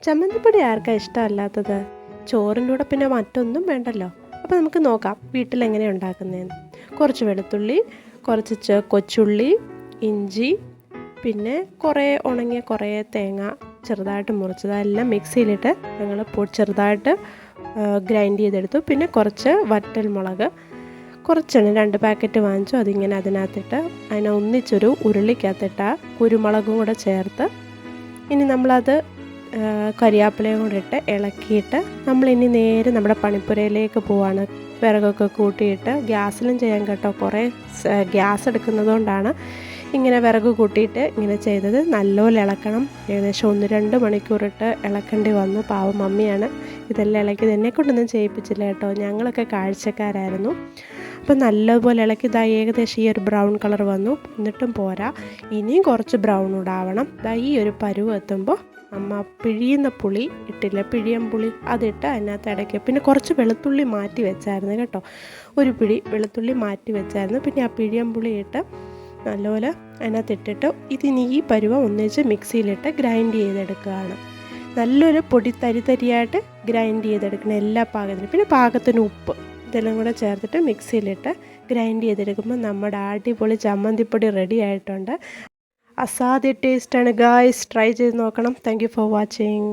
ചമ്മന്തിപ്പൊടി ആർക്കാ ഇഷ്ടമല്ലാത്തത്? ചോറിൻ്റെ കൂടെ പിന്നെ മറ്റൊന്നും വേണ്ടല്ലോ. അപ്പോൾ നമുക്ക് നോക്കാം വീട്ടിലെങ്ങനെയാണ് ഉണ്ടാക്കുന്നതെന്ന്. കുറച്ച് വെളുത്തുള്ളി, കുറച്ച് കൊച്ചുള്ളി, ഇഞ്ചി, പിന്നെ ഉണങ്ങിയ കുറേ തേങ്ങ ചെറുതായിട്ട് മുറിച്ചത് എല്ലാം മിക്സിയിലിട്ട് ഞങ്ങൾ ചെറുതായിട്ട് ഗ്രൈൻഡ് ചെയ്തെടുത്തു. പിന്നെ കുറച്ച് വറ്റൽ മുളക്, കുറച്ചാണ് 2 പാക്കറ്റ് വാങ്ങിച്ചു. അതിങ്ങനെ അതിനകത്തിട്ട് അതിനെ ഒന്നിച്ചൊരു ഉരുളിക്കകത്തിട്ട കുരുമുളകും കൂടെ ചേർത്ത് ഇനി നമ്മളത് കരിയാപ്പിലയും കൂടെ ഇട്ട് ഇളക്കിയിട്ട് നമ്മളിനി നേരെ നമ്മുടെ പണിപ്പുരയിലേക്ക് പോവാണ്. വിറകൊക്കെ കൂട്ടിയിട്ട് ഗ്യാസിലും ചെയ്യാൻ കേട്ടോ. കുറേ ഗ്യാസ് എടുക്കുന്നത് കൊണ്ടാണ് ഇങ്ങനെ വിറക് കൂട്ടിയിട്ട് ഇങ്ങനെ ചെയ്തത്. നല്ലപോലെ ഇളക്കണം. ഏകദേശം 1-2 മണിക്കൂറിട്ട് ഇളക്കേണ്ടി വന്നു. പാവം മമ്മിയാണ് ഇതെല്ലാം ഇളക്കിയത്. എന്നെക്കൊണ്ടൊന്നും ചെയ്യിപ്പിച്ചില്ല കേട്ടോ, ഞങ്ങളൊക്കെ കാഴ്ചക്കാരായിരുന്നു. അപ്പം നല്ലപോലെ ഇളക്കി ഏകദേശം ഈ ഒരു ബ്രൗൺ കളർ വന്നു. എന്നിട്ടും പോരാ, ഇനിയും കുറച്ച് ബ്രൗൺ ഇടാവണം. ഈ ഒരു പരുവ് എത്തുമ്പോൾ അമ്മ പിഴിയുന്ന പുളി ഇട്ടില്ല, പിഴിയൻ പുളി അതിട്ട് അതിനകത്ത് ഇടയ്ക്ക് പിന്നെ കുറച്ച് വെളുത്തുള്ളി മാറ്റി വെച്ചായിരുന്നു കേട്ടോ. ഒരു പിടി വെളുത്തുള്ളി മാറ്റി വെച്ചായിരുന്നു. പിന്നെ ആ പിഴിയൻ പുളി ഇട്ട് നല്ലപോലെ അതിനകത്ത് ഇട്ടിട്ട് ഇതിന് ഈ പരുവം ഒന്നിച്ച് മിക്സിയിലിട്ട് ഗ്രൈൻഡ് ചെയ്തെടുക്കുകയാണ്. നല്ലൊരു പൊടി തരിയായിട്ട് ഗ്രൈൻഡ് ചെയ്തെടുക്കണം എല്ലാ പാകത്തിനും. പിന്നെ പാകത്തിന് ഉപ്പ് ഇതെല്ലാം കൂടെ ചേർത്തിട്ട് മിക്സിയിലിട്ട് ഗ്രൈൻഡ് ചെയ്തെടുക്കുമ്പോൾ നമ്മുടെ അടിപൊളി ചമ്മന്തിപ്പൊടി റെഡി ആയിട്ടുണ്ട്. അസാധ്യ ടേസ്റ്റാണ് ഗായ്സ്, ട്രൈ ചെയ്ത് നോക്കണം. Thank you for watching.